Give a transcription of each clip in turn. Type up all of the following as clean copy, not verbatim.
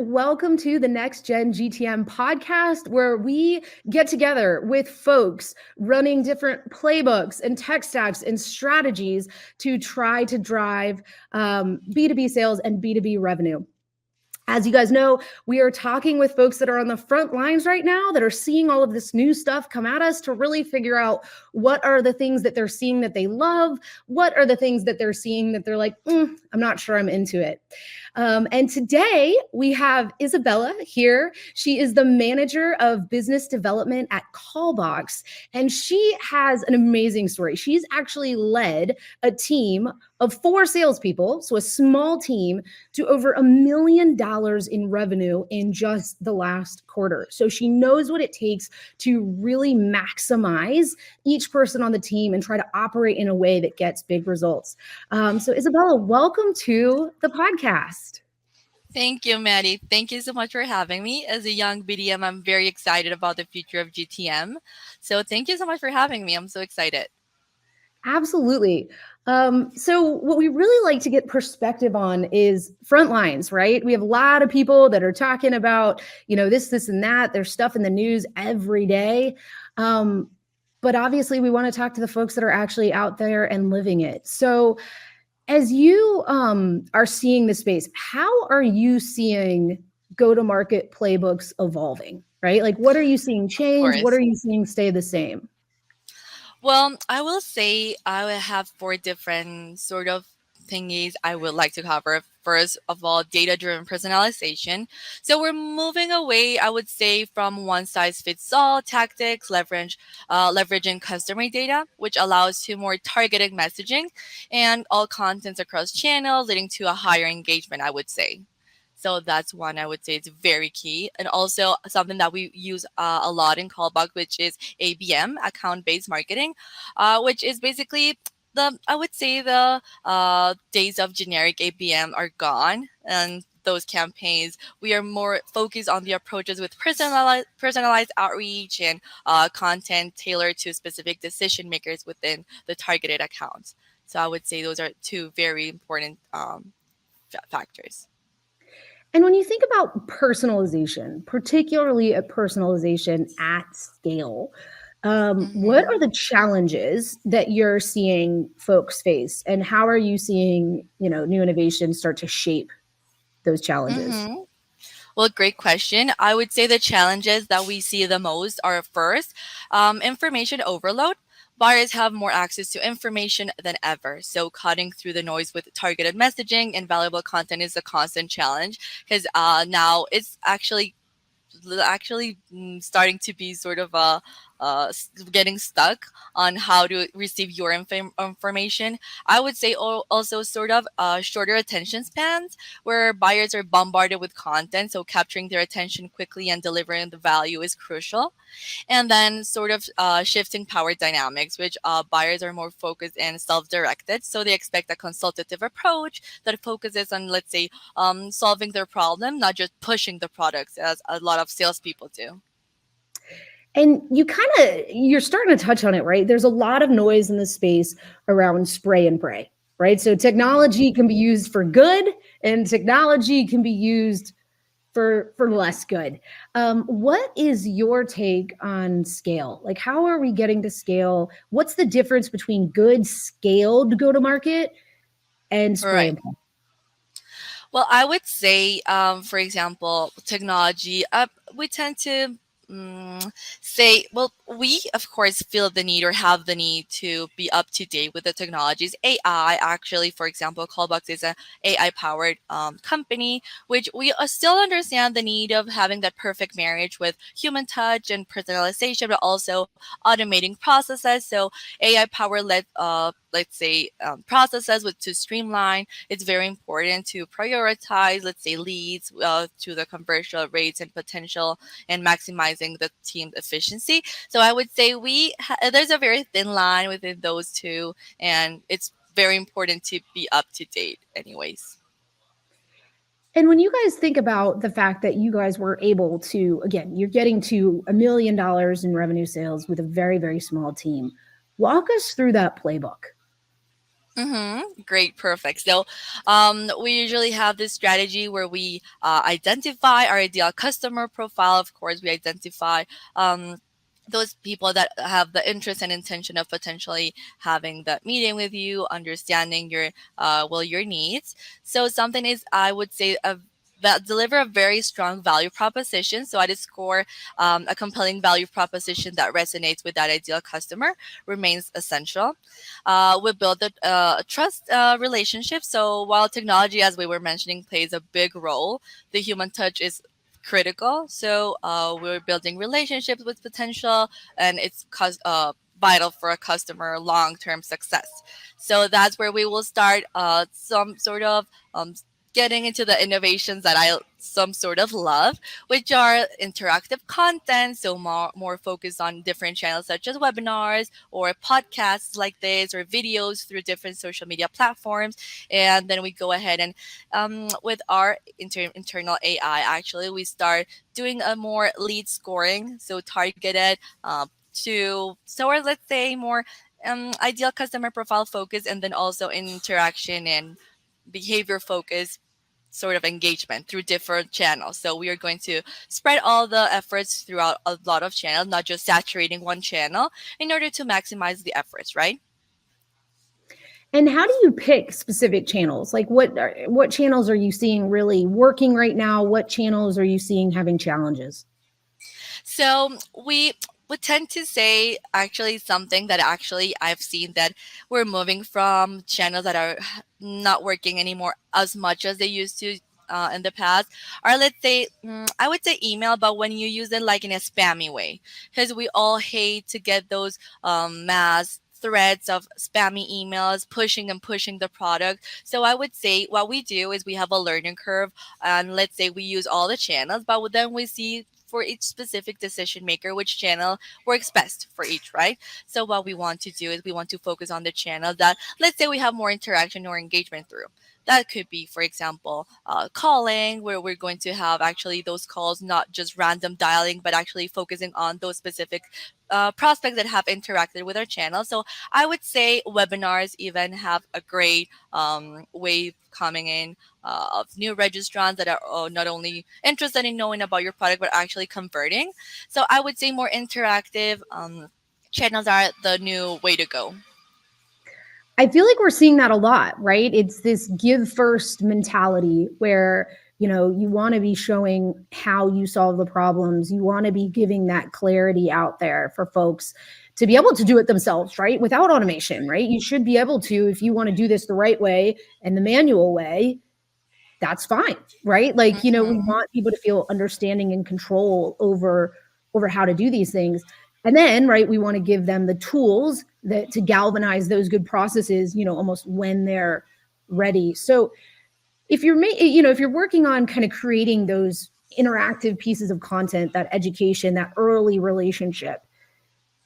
Welcome to the Next-Gen GTM Podcast, where we get together with folks running different playbooks and tech stacks and strategies to try to drive B2B sales and B2B revenue. As you guys know, we are talking with folks that are on the front lines right now that are seeing all of this new stuff come at us to really figure out what are the things that they're seeing that they love, what are the things that they're seeing that they're like, I'm not sure I'm into it. And today we have Isabella here. She is the manager of business development at Callbox, and she has an amazing story. She's actually led a team of 4 salespeople, so a small team, to over $1 million in revenue in just the last quarter. So she knows what it takes to really maximize each person on the team and try to operate in a way that gets big results. So Isabella, welcome to the podcast. Thank you, Maddie. Thank you so much for having me. As a young BDM, I'm very excited about the future of GTM. So thank you so much for having me. I'm so excited. Absolutely. So what we really like to get perspective on is front lines, right? We have a lot of people that are talking about, this, and that. There's stuff in the news every day. But obviously we want to talk to the folks that are actually out there and living it. So as you are seeing the space, how are you seeing go-to-market playbooks evolving, right? Like, what are you seeing change? What are you seeing stay the same? Well, I will say I will have 4 different sort of thingies I would like to cover. First of all, data-driven personalization. So we're moving away, I would say, from one-size-fits-all tactics, leveraging customer data, which allows to more targeted messaging and all contents across channels, leading to a higher engagement, I would say. So that's one I would say is very key. And also something that we use a lot in Callbox, which is ABM, account-based marketing, which is basically I would say the days of generic ABM are gone. And those campaigns, we are more focused on the approaches with personalized outreach and content tailored to specific decision makers within the targeted accounts. So I would say those are 2 very important factors. And when you think about personalization, particularly a personalization at scale, what are the challenges that you're seeing folks face, and how are you seeing, new innovations start to shape those challenges? Well, great question. I would say the challenges that we see the most are first, information overload. Buyers have more access to information than ever. So cutting through the noise with targeted messaging and valuable content is a constant challenge because now it's actually starting to be sort of getting stuck on how to receive your information. I would say also sort of shorter attention spans where buyers are bombarded with content. So capturing their attention quickly and delivering the value is crucial. And then sort of shifting power dynamics, which buyers are more focused and self-directed. So they expect a consultative approach that focuses on, let's say, solving their problem, not just pushing the products as a lot of salespeople do. And you're starting to touch on it, right? There's a lot of noise in the space around spray and pray, right? So technology can be used for good and technology can be used for less good. What is your take on scale? Like, how are we getting to scale? What's the difference between good scaled go-to-market and spray and pray? Well, I would say, for example, technology, we tend to say, well, we of course feel the need or have the need to be up to date with the technologies. AI, actually, for example, Callbox is an AI powered company, which we still understand the need of having that perfect marriage with human touch and personalization, but also automating processes. So AI powered let's say processes to streamline. It's very important to prioritize, let's say, leads to the conversion rates and potential and maximizing the team's efficiency. So I would say there's a very thin line within those 2, and it's very important to be up to date anyways. And when you guys think about the fact that you guys were able to, again, you're getting to $1 million in revenue sales with a very, very small team, walk us through that playbook. Great, perfect. So, we usually have this strategy where we identify our ideal customer profile. Of course, we identify um, those people that have the interest and intention of potentially having that meeting with you, understanding your your needs. So, something is, I would say, that deliver a very strong value proposition. So, at its core, a compelling value proposition that resonates with that ideal customer remains essential. We build a trust relationship. So while technology, as we were mentioning, plays a big role, the human touch is critical. So we're building relationships with potential, and vital for a customer long-term success. So that's where we will start some sort of getting into the innovations that I some sort of love, which are interactive content, so more focused on different channels such as webinars or podcasts like this, or videos through different social media platforms. And then we go ahead and with our internal AI, actually, we start doing a more lead scoring, so targeted to so or let's say more ideal customer profile focus, and then also interaction and behavior focus sort of engagement through different channels. So we are going to spread all the efforts throughout a lot of channels, not just saturating one channel, in order to maximize the efforts, right? And how do you pick specific channels? Like what channels are you seeing really working right now? What channels are you seeing having challenges? So we would tend to say actually something that actually I've seen that we're moving from channels that are not working anymore as much as they used to in the past, or let's say I would say email, but when you use it like in a spammy way, because we all hate to get those mass threads of spammy emails pushing and pushing the product. So I would say what we do is we have a learning curve, and let's say we use all the channels, but then we see for each specific decision maker which channel works best for each, right? So what we want to do is we want to focus on the channels that, let's say, we have more interaction or engagement through. That could be, for example, calling, where we're going to have actually those calls, not just random dialing, but actually focusing on those specific prospects that have interacted with our channel. So I would say webinars even have a great wave coming in of new registrants that are not only interested in knowing about your product, but actually converting. So I would say more interactive channels are the new way to go. I feel like we're seeing that a lot, right? It's this give first mentality where, you want to be showing how you solve the problems. You want to be giving that clarity out there for folks to be able to do it themselves, right? Without automation, right? You should be able to, if you want to do this the right way and the manual way, that's fine, right? Like, we Mhm. want people to feel understanding and control over how to do these things. And then, right, we want to give them the tools that to galvanize those good processes, almost when they're ready. So if you're working on kind of creating those interactive pieces of content, that education, that early relationship,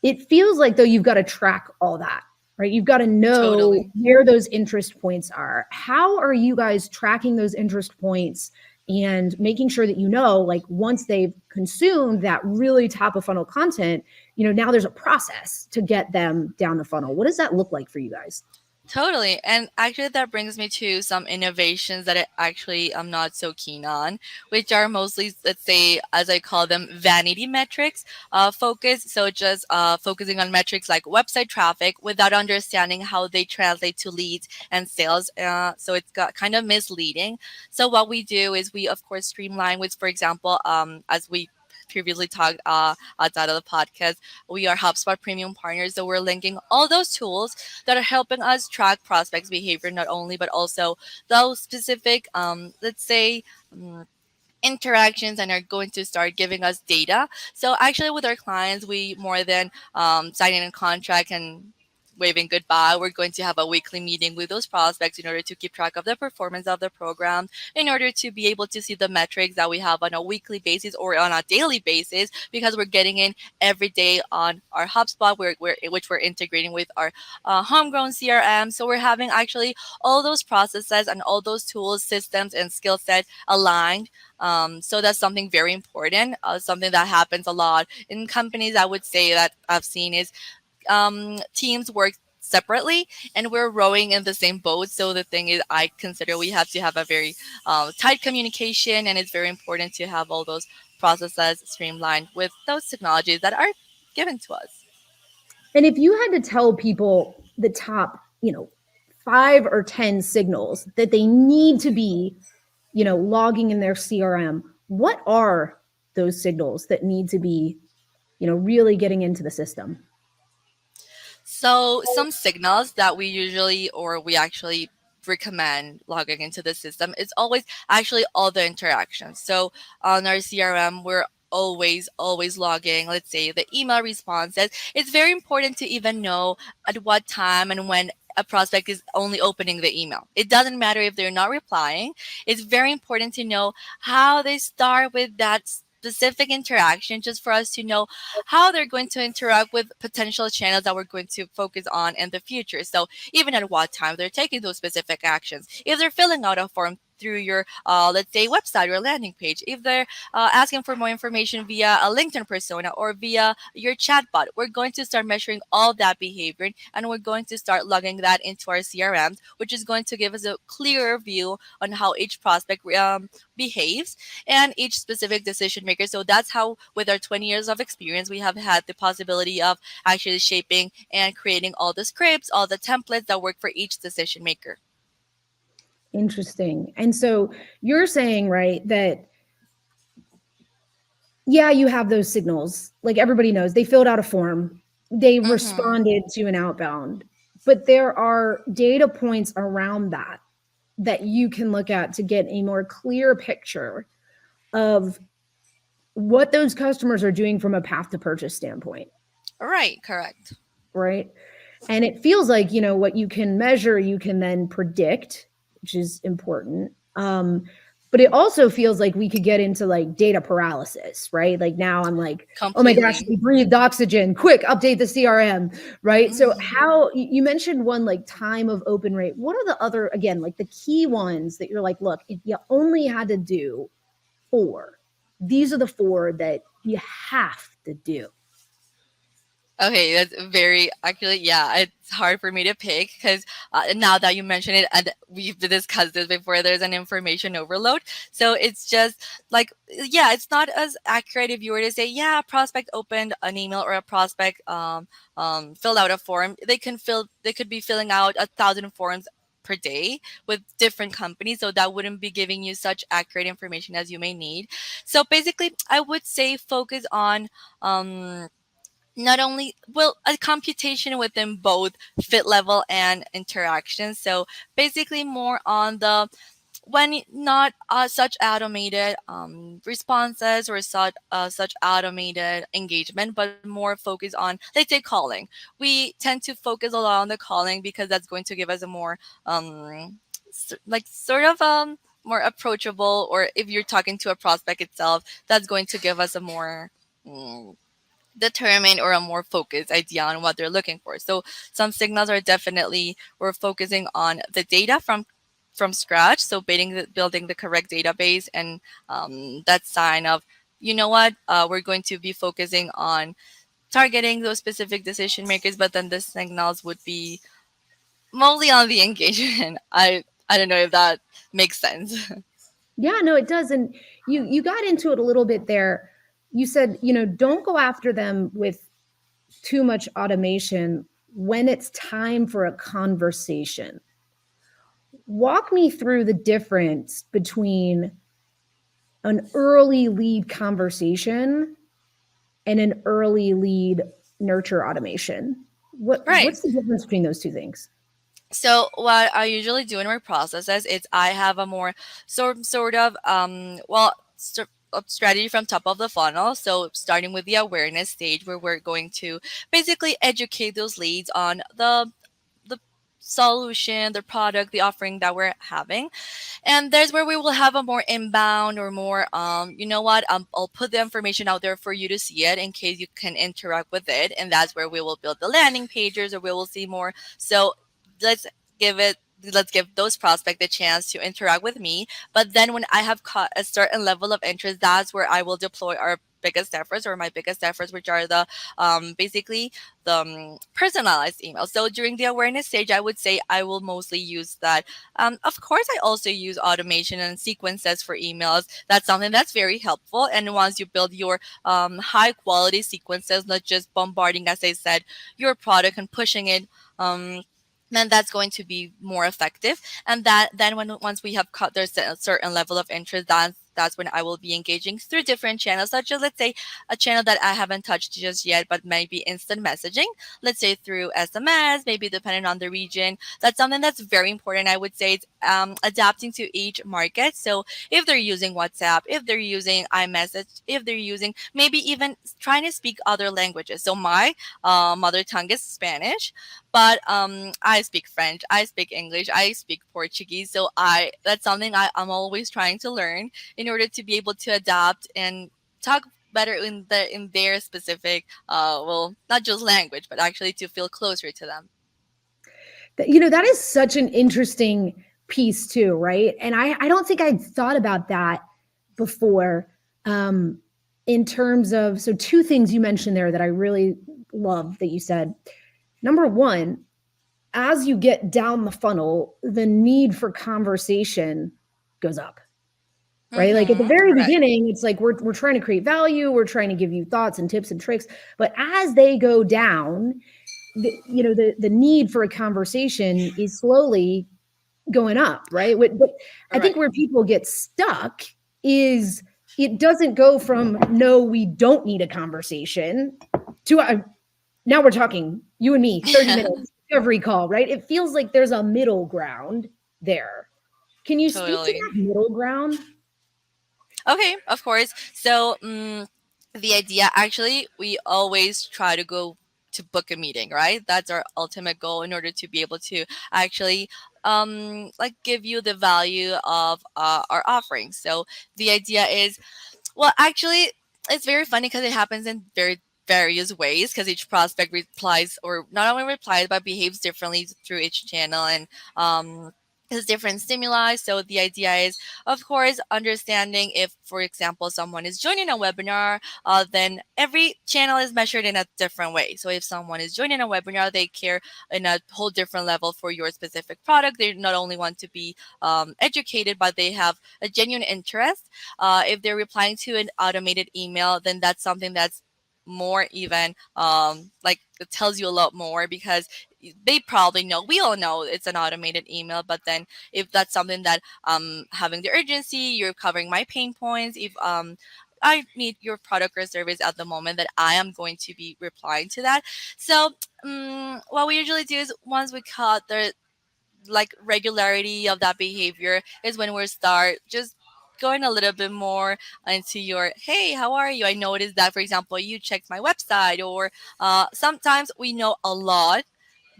it feels like though you've got to track all that, right? You've got to know Totally. where those interest points are. How are you guys tracking those interest points and making sure that like once they've consumed that really top of funnel content, now there's a process to get them down the funnel. What does that look like for you guys? Totally. And actually, that brings me to some innovations that I actually am not so keen on, which are mostly, let's say, as I call them, vanity metrics focus. So just focusing on metrics like website traffic without understanding how they translate to leads and sales. So it's got kind of misleading. So what we do is we, of course, streamline with, for example, as we previously talked outside of the podcast, we are HubSpot premium partners. So we're linking all those tools that are helping us track prospects' behavior, not only, but also those specific, let's say, interactions, and are going to start giving us data. So actually, with our clients, we more than signing a contract and waving goodbye, we're going to have a weekly meeting with those prospects in order to keep track of the performance of the program, in order to be able to see the metrics that we have on a weekly basis or on a daily basis, because we're getting in every day on our HubSpot, which we're integrating with our homegrown CRM. So we're having actually all those processes and all those tools, systems, and skill set aligned. So that's something very important. Something that happens a lot in companies, I would say, that I've seen is teams work separately, and we're rowing in the same boat. So the thing is, I consider we have to have a very tight communication, and it's very important to have all those processes streamlined with those technologies that are given to us. And if you had to tell people the top, 5 or 10 signals that they need to be, logging in their CRM, what are those signals that need to be, really getting into the system? So some signals that we usually or we actually recommend logging into the system is always actually all the interactions. So on our CRM, we're always logging, let's say, the email responses. It's very important to even know at what time and when a prospect is only opening the email. It doesn't matter if they're not replying. It's very important to know how they start with that specific interaction, just for us to know how they're going to interact with potential channels that we're going to focus on in the future. So even at what time they're taking those specific actions, if they're filling out a form through your let's say website or landing page, if they're asking for more information via a LinkedIn persona or via your chatbot, we're going to start measuring all that behavior, and we're going to start logging that into our CRMs, which is going to give us a clearer view on how each prospect behaves and each specific decision maker. So that's how, with our 20 years of experience, we have had the possibility of actually shaping and creating all the scripts, all the templates that work for each decision maker. Interesting. And so you're saying, right, that yeah, you have those signals. Like everybody knows, they filled out a form, they Mm-hmm. responded to an outbound, but there are data points around that that you can look at to get a more clear picture of what those customers are doing from a path to purchase standpoint, Right, correct. right? And it feels like, what you can measure, you can then predict, which is important. But it also feels like we could get into like data paralysis, right? Like now I'm like, oh my gosh, Completely. we breathed oxygen, quick, update the CRM, right? So Mhm. how you mentioned one like time of open rate. What are the other, again, like the key ones that you're like, look, if you only had to do four, these are the four that you have to do. Okay, that's very actually, yeah, it's hard for me to pick because now that you mention it, and we've discussed this before, there's an information overload. So it's just like, yeah, it's not as accurate if you were to say, yeah, a prospect opened an email or a prospect filled out a form. They could be filling out 1,000 forms per day with different companies, so that wouldn't be giving you such accurate information as you may need. So basically, I would say focus on not only well a computation within both fit level and interaction. So basically more on the when not such automated responses or such automated engagement, but more focus on, let's say, calling. We tend to focus a lot on the calling because that's going to give us a more like sort of more approachable, or if you're talking to a prospect itself, that's going to give us a more mm, determined or a more focused idea on what they're looking for. So some signals are definitely we're focusing on the data from scratch. So building the correct database, and that sign of, you know what, we're going to be focusing on targeting those specific decision makers. But then the signals would be mostly on the engagement. I don't know if that makes sense. Yeah, no, it does. And you got into it a little bit there. You said, don't go after them with too much automation when it's time for a conversation. Walk me through the difference between an early lead conversation and an early lead nurture automation. Right. What's the difference between those two things? So what I usually do in my processes is I have a more sort of a strategy from top of the funnel. So starting with the awareness stage, where we're going to basically educate those leads on the solution, the product, the offering that we're having. And there's where we will have a more inbound or more you know what, I'll put the information out there for you to see it in case you can interact with it. And that's where we will build the landing pages, or we will see more. So let's give it let's give those prospects the chance to interact with me. But then when I have caught a certain level of interest, that's where I will deploy our biggest efforts, or my biggest efforts, which are the basically the personalized emails. So during the awareness stage, I would say I will mostly use that. Of course, I also use automation and sequences for emails. That's something that's very helpful. And once you build your high quality sequences, not just bombarding, as I said, your product and pushing it. Then that's going to be more effective. And that then when once we have cut there's a certain level of interest, that's when I will be engaging through different channels, such as, let's say, a channel that I haven't touched just yet, but maybe instant messaging, let's say through SMS, maybe depending on the region. That's something that's very important. I would say it's adapting to each market. So if they're using WhatsApp, if they're using iMessage, if they're using maybe even trying to speak other languages. So my mother tongue is Spanish, but I speak French, I speak English, I speak Portuguese. So I that's something I'm always trying to learn in order to be able to adapt and talk better in their specific well, not just language, but actually to feel closer to them. That is such an interesting piece too, right? And I don't think I'd thought about that before, in terms of, so two things you mentioned there that I really love that you said. Number one, as you get down the funnel, the need for conversation goes up, right? Like at the very Correct. beginning, it's like we're trying to create value, we're trying to give you thoughts and tips and tricks. But as they go down, the need for a conversation is slowly going up, right? But I think Right. where people get stuck is it doesn't go from no, we don't need a conversation to now we're talking, you and me, 30 minutes every call, right? It feels like there's a middle ground there. Can you speak to Totally. that middle ground? Okay, of course. So the idea, actually, we always try to go to book a meeting, right? That's our ultimate goal in order to be able to actually like give you the value of our offerings. So the idea is, well, actually, it's very funny because it happens in very various ways, because each prospect replies, or not only replies but behaves differently through each channel, and has different stimuli. So the idea is, of course, understanding if, for example, someone is joining a webinar, then every channel is measured in a different way. So if someone is joining a webinar, they care in a whole different level for your specific product. They not only want to be educated, but they have a genuine interest. If they're replying to an automated email, then that's something that's more even like it tells you a lot more, because they probably know, we all know it's an automated email. But then if that's something that having the urgency, you're covering my pain points, if I need your product or service at the moment, that I am going to be replying to that. So what we usually do is, once we cut the like regularity of that behavior, is when we start just going a little bit more into your, hey, how are you? I noticed that, for example, you checked my website, or sometimes we know a lot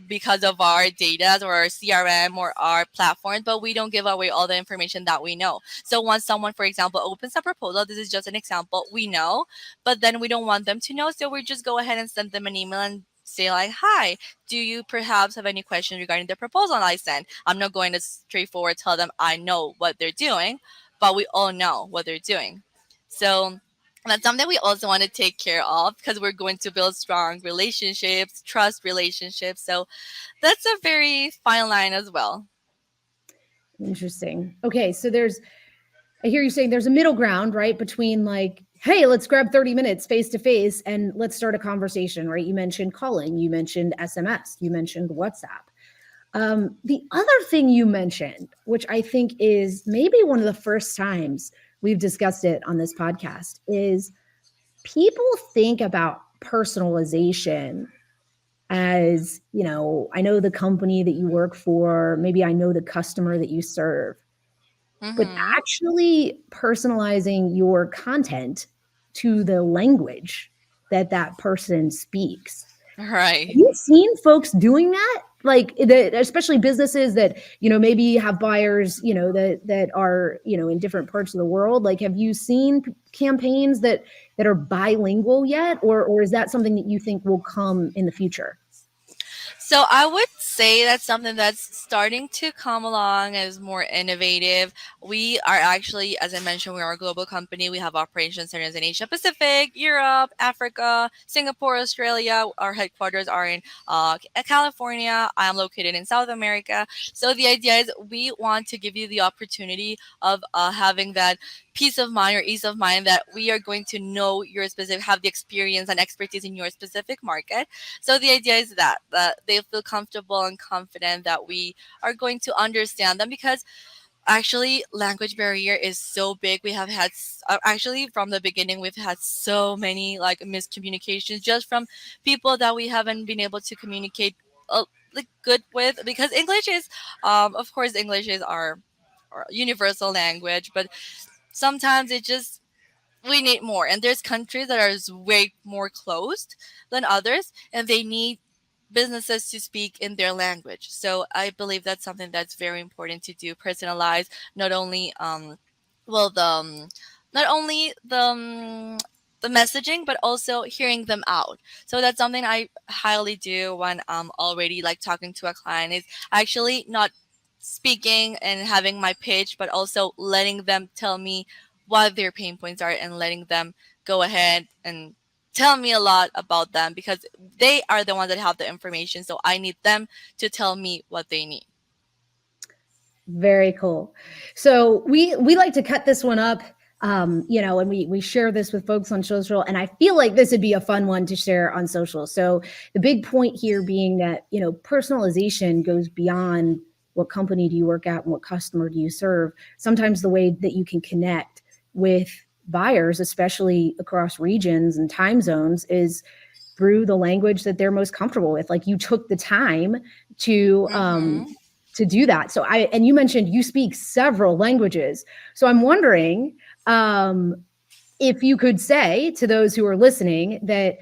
because of our data or our CRM or our platforms, but we don't give away all the information that we know. So once someone, for example, opens a proposal, this is just an example, we know, but then we don't want them to know. So we just go ahead and send them an email and say like, hi, do you perhaps have any questions regarding the proposal I sent? I'm not going to straightforward tell them I know what they're doing, but we all know what they're doing. So that's something we also want to take care of, because we're going to build strong relationships, trust relationships. So that's a very fine line as well. Interesting. Okay, so I hear you saying there's a middle ground, right? Between like, hey, let's grab 30 minutes face to face and let's start a conversation, right? You mentioned calling, you mentioned SMS, you mentioned WhatsApp. The other thing you mentioned, which I think is maybe one of the first times we've discussed it on this podcast, is people think about personalization as, I know the company that you work for, maybe I know the customer that you serve, but Mm-hmm. actually personalizing your content to the language that that person speaks. Have Right. you seen folks doing that? Like especially businesses that, maybe have buyers, that are, in different parts of the world. Like, have you seen campaigns that are bilingual yet? Or is that something that you think will come in the future? So I would say that's something that's starting to come along as more innovative. We are actually, as I mentioned, we are a global company. We have operations centers in Asia Pacific, Europe, Africa, Singapore, Australia. Our headquarters are in California. I am located in South America. So the idea is we want to give you the opportunity of having that peace of mind or ease of mind that we are going to know your specific, have the experience and expertise in your specific market. So the idea is that they feel comfortable and confident that we are going to understand them, because actually language barrier is so big. We have had actually from the beginning we've had so many like miscommunications just from people that we haven't been able to communicate like good with, because English is of course English is our universal language, but sometimes it just we need more, and there's countries that are way more closed than others, and they need businesses to speak in their language. So I believe that's something that's very important to do, personalize not only well the not only the messaging, but also hearing them out. So that's something I highly do when I'm already like talking to a client, is actually not speaking and having my pitch, but also letting them tell me what their pain points are and letting them go ahead and tell me a lot about them, because they are the ones that have the information. So I need them to tell me what they need. Very cool. So we like to cut this one up, and we share this with folks on social, and I feel like this would be a fun one to share on social. So the big point here being that, personalization goes beyond what company do you work at and what customer do you serve. Sometimes the way that you can connect with buyers, especially across regions and time zones, is through the language that they're most comfortable with. Like, you took the time to do that. So and you mentioned you speak several languages. So I'm wondering if you could say to those who are listening that,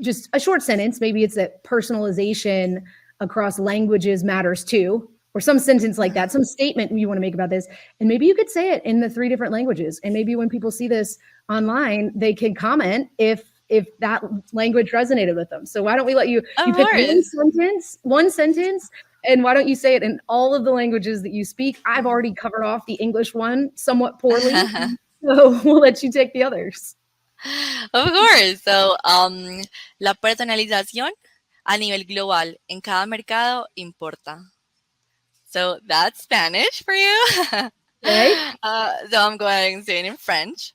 just a short sentence, maybe it's that personalization across languages matters too, or some sentence like that, some statement you want to make about this. And maybe you could say it in the 3 different languages. And maybe when people see this online, they can comment if that language resonated with them. So why don't we let you pick one sentence, and why don't you say it in all of the languages that you speak? I've already covered off the English one somewhat poorly, so we'll let you take the others. Of course. So, la personalización a nivel global en cada mercado importa. So that's Spanish for you. Okay. So I'm going to say it in French.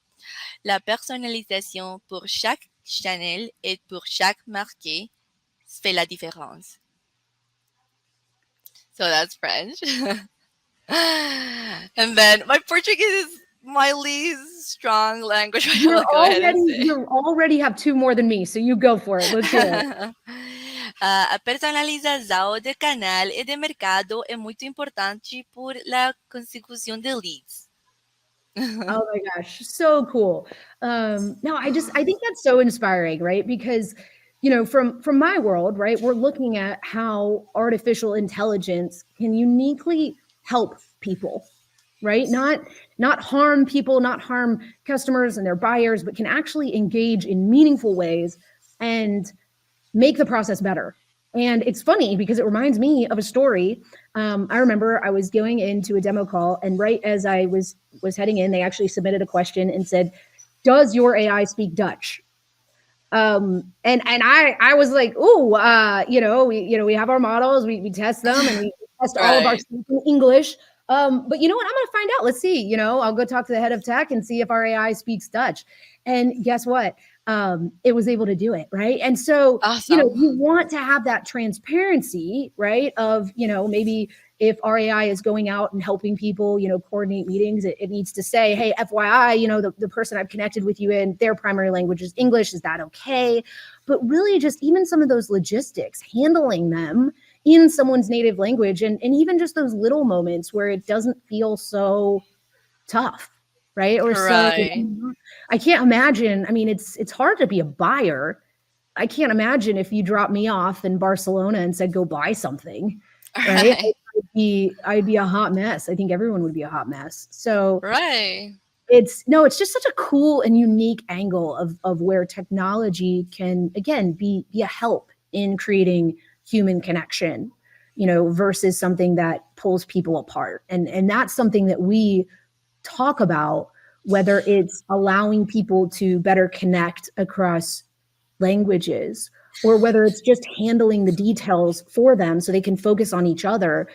La personnalisation pour chaque channel et pour chaque marque fait la différence. So that's French. And then my Portuguese is my least strong language. You already have 2 more than me, so you go for it. Let's hear it. A personalização de canal e de mercado é muito importante por la consecução de leads. Oh my gosh, so cool. No, I think that's so inspiring, right? Because, from my world, right, we're looking at how artificial intelligence can uniquely help people, right? Not harm people, not harm customers and their buyers, but can actually engage in meaningful ways and make the process better. And it's funny because it reminds me of a story. I remember I was going into a demo call, and right as I was heading in, they actually submitted a question and said, "Does your AI speak Dutch?" And I was like, "Ooh, we have our models, we test them, and we test all of our stuff in English. But you know what? I'm going to find out. Let's see. I'll go talk to the head of tech and see if our AI speaks Dutch." And guess what? It was able to do it, right? And so, awesome. You want to have that transparency, right? Of, maybe if our AI is going out and helping people, coordinate meetings, it needs to say, "Hey, FYI, the person I've connected with you in, their primary language is English. Is that okay?" But really just even some of those logistics, handling them in someone's native language, and even just those little moments where it doesn't feel so tough, right? Or so I can't imagine. I mean, it's hard to be a buyer. I can't imagine if you dropped me off in Barcelona and said, "Go buy something," right? I'd be a hot mess. I think everyone would be a hot mess. So it's just such a cool and unique angle of where technology can, again, be a help in creating human connection, versus something that pulls people apart. And that's something that we talk about, whether it's allowing people to better connect across languages, or whether it's just handling the details for them so they can focus on each other.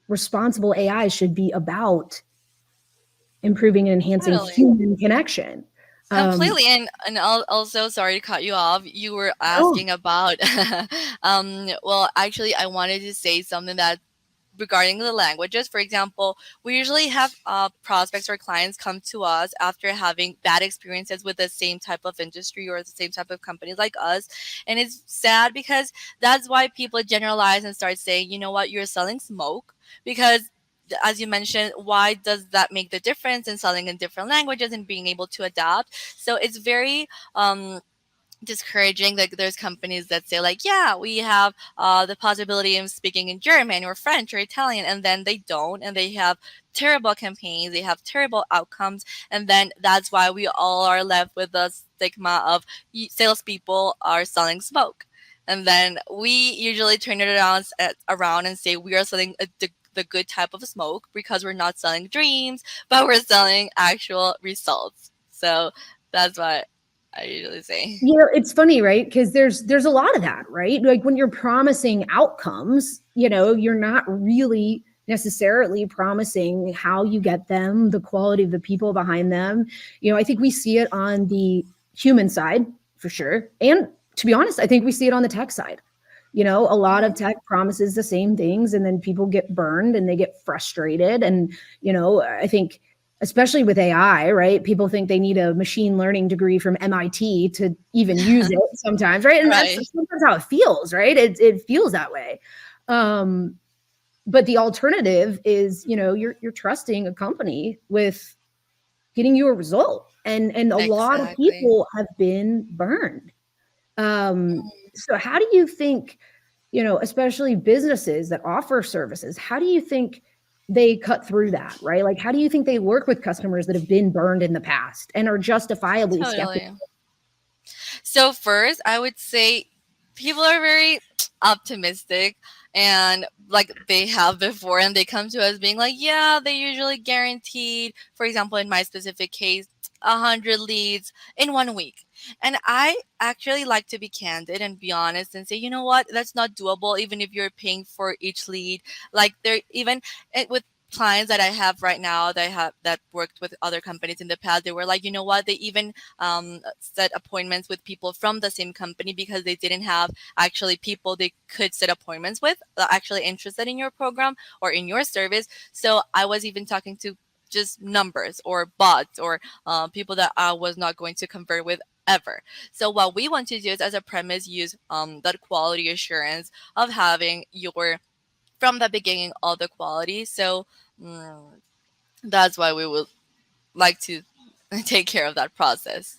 Responsible AI should be about improving and enhancing Totally. human connection. Completely, and also, sorry to cut you off. You were Oh, asking about, well, actually, I wanted to say something that regarding the languages. For example, we usually have prospects or clients come to us after having bad experiences with the same type of industry or the same type of companies like us, and it's sad because that's why people generalize and start saying, you know what, you're selling smoke, because as you mentioned, why does that make the difference in selling in different languages and being able to adapt? So it's very discouraging. Like there's companies that say like, yeah, we have the possibility of speaking in German or French or Italian, and then they don't, and they have terrible campaigns, they have terrible outcomes, and then that's why we all are left with the stigma of salespeople are selling smoke. And then we usually turn it around and say we are selling the good type of smoke, because we're not selling dreams, but we're selling actual results. So that's what I usually say. it's funny, right? Because there's a lot of that, right? Like when you're promising outcomes, you're not really necessarily promising how you get them, the quality of the people behind them. I think we see it on the human side for sure. And to be honest, I think we see it on the tech side. A lot of tech promises the same things, and then people get burned and they get frustrated. And, I think, especially with AI, right? People think they need a machine learning degree from MIT to even use it sometimes, right? And that's Right. sometimes how it feels, right? It feels that way. But the alternative is, you're trusting a company with getting you a result. And a lot of Exactly. people have been burned. So how do you think, especially businesses that offer services, how do you think they cut through that, right? Like, how do you think they work with customers that have been burned in the past and are justifiably skeptical? Totally. So first, I would say people are very optimistic, and like they have before, and they come to us being like, yeah, they usually guaranteed, for example, in my specific case, 100 leads in 1 week. And I actually like to be candid and be honest and say, you know what, that's not doable, even if you're paying for each lead. Like they're even with clients that I have right now that I have that worked with other companies in the past, they were like, you know what, they even set appointments with people from the same company because they didn't have actually people they could set appointments with actually interested in your program or in your service. So I was even talking to just numbers or bots or people that I was not going to convert with ever. So what we want to do is, as a premise, use that quality assurance of having your from the beginning all the quality. So mm, that's why we would like to take care of that process.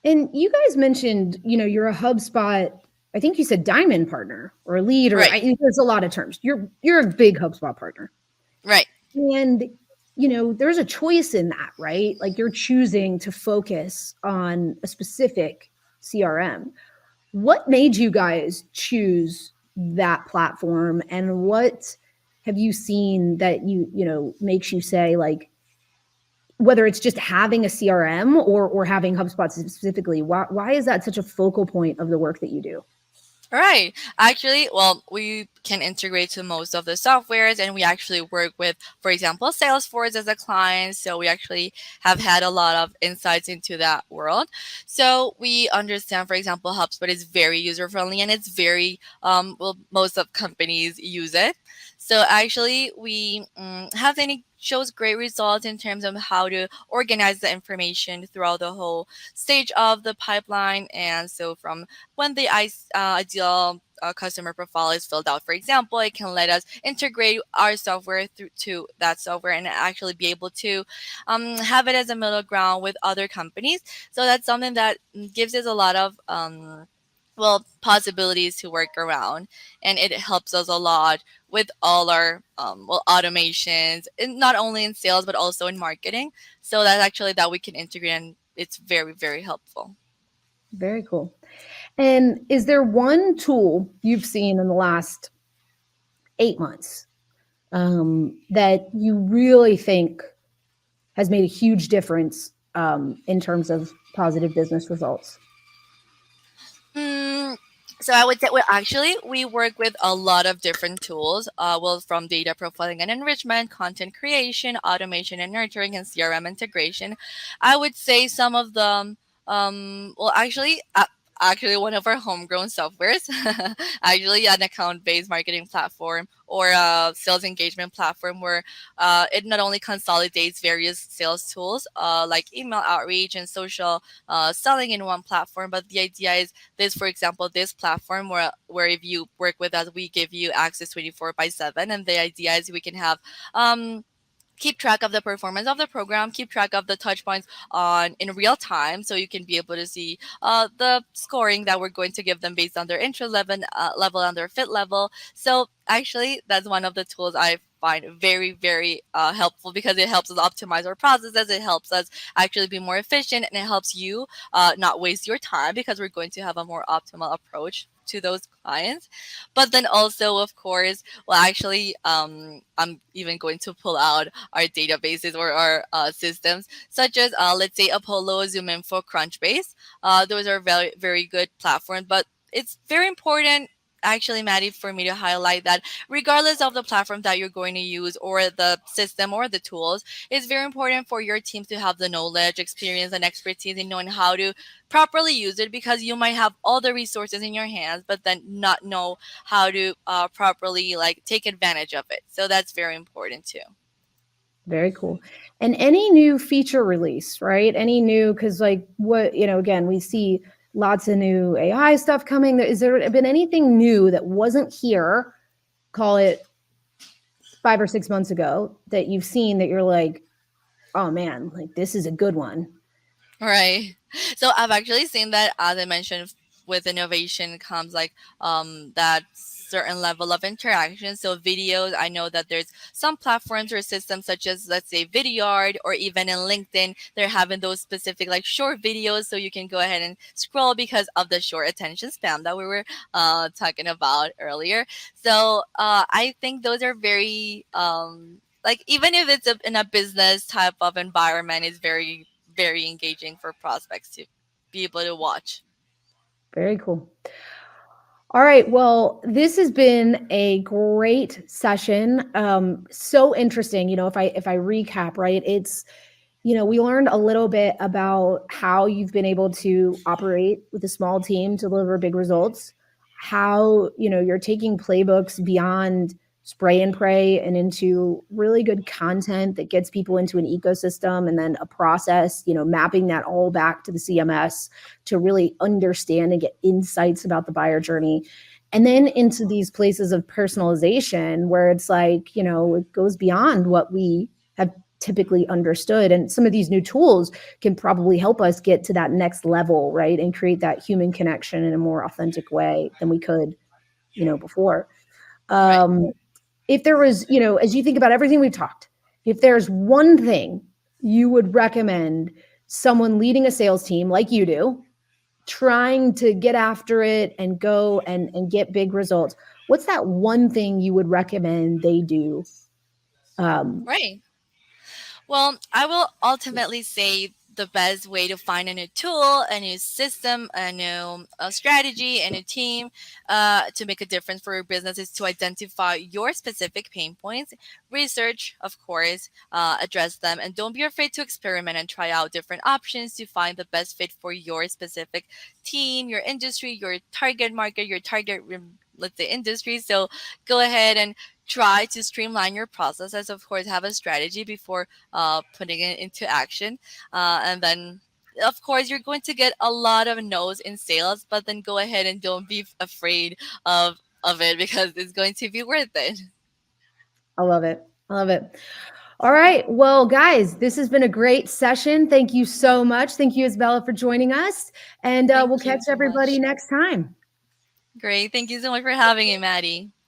And you guys mentioned, you're a HubSpot, I think you said diamond partner or a lead, or Right, there's a lot of terms. You're a big HubSpot partner. right. And, there's a choice in that, right? Like you're choosing to focus on a specific CRM. What made you guys choose that platform, and what have you seen that makes you say, like, whether it's just having a CRM or having HubSpot specifically, why is that such a focal point of the work that you do? Right. Actually, well, we can integrate to most of the softwares, and we actually work with, for example, Salesforce as a client. So we actually have had a lot of insights into that world. So we understand, for example, HubSpot is very user friendly, and it's very, well, most of companies use it. So actually, we have any shows great results in terms of how to organize the information throughout the whole stage of the pipeline. And so from when the ideal customer profile is filled out, for example, it can let us integrate our software through to that software and actually be able to have it as a middle ground with other companies. So that's something that gives us a lot of well, possibilities to work around, and it helps us a lot with all our well, automations, and not only in sales but also in marketing. So that's actually that we can integrate, and it's very, very helpful. Very cool. And is there one tool you've seen in the last 8 months that you really think has made a huge difference in terms of positive business results? Mm, so I would say, well, actually, we work with a lot of different tools. Well, from data profiling and enrichment, content creation, automation and nurturing, and CRM integration. I would say some of them. Well, actually, one of our homegrown softwares, actually an account-based marketing platform or a sales engagement platform where it not only consolidates various sales tools like email outreach and social selling in one platform, but the idea is this, for example, this platform where if you work with us, we give you access 24/7, and the idea is we can have um keep track of the performance of the program, keep track of the touch points on in real time, so you can be able to see the scoring that we're going to give them based on their interest level and their fit level. So actually, that's one of the tools I find very, very helpful because it helps us optimize our processes. It helps us actually be more efficient, and it helps you not waste your time because we're going to have a more optimal approach to those clients. But then also, of course, well, actually, I'm even going to pull out our databases or our systems, such as, let's say, Apollo, ZoomInfo, Crunchbase. Those are very, very good platforms, but it's very important. Actually, Maddie, for me to highlight that regardless of the platform that you're going to use or the system or the tools, it's very important for your teams to have the knowledge, experience, and expertise in knowing how to properly use it because you might have all the resources in your hands, but then not know how to properly like take advantage of it. So that's very important too. Very cool. And any new feature release, right? Any new, because like what, again, we see lots of new AI stuff coming. Is there been anything new that wasn't here, call it 5 or 6 months ago, that you've seen that you're like, oh man, like this is a good one? Right. So I've actually seen that, as I mentioned, with innovation comes like that certain level of interaction. So videos, I know that there's some platforms or systems such as, let's say, Vidyard, or even in LinkedIn, they're having those specific like short videos, so you can go ahead and scroll because of the short attention span that we were talking about earlier. So I think those are very like, even if it's in a business type of environment, it's very, very engaging for prospects to be able to watch. Very cool. All right. Well, this has been a great session. So interesting. If I recap, right, it's we learned a little bit about how you've been able to operate with a small team to deliver big results, how, you're taking playbooks beyond spray and pray and into really good content that gets people into an ecosystem and then a process, mapping that all back to the CMS to really understand and get insights about the buyer journey. And then into these places of personalization where it's like, it goes beyond what we have typically understood. And some of these new tools can probably help us get to that next level, right? And create that human connection in a more authentic way than we could, before. Right. If there was, as you think about everything we've talked, if there's one thing you would recommend someone leading a sales team like you do, trying to get after it and go and get big results, what's that one thing you would recommend they do? Um, Right. Well, I will ultimately say the best way to find a new tool, a new system, a new strategy, a new team to make a difference for your business is to identify your specific pain points, research, of course, address them, and don't be afraid to experiment and try out different options to find the best fit for your specific team, your industry, your target market, your target, let's say, industry. So go ahead and try to streamline your processes. Of course, have a strategy before putting it into action. And then, of course, you're going to get a lot of no's in sales, but then go ahead and don't be afraid of it because it's going to be worth it. I love it. I love it. All right. Well, guys, this has been a great session. Thank you so much. Thank you, Isabella, for joining us. And Thank we'll you catch so everybody much. next time. Great. Thank you so much for having me, Maddie.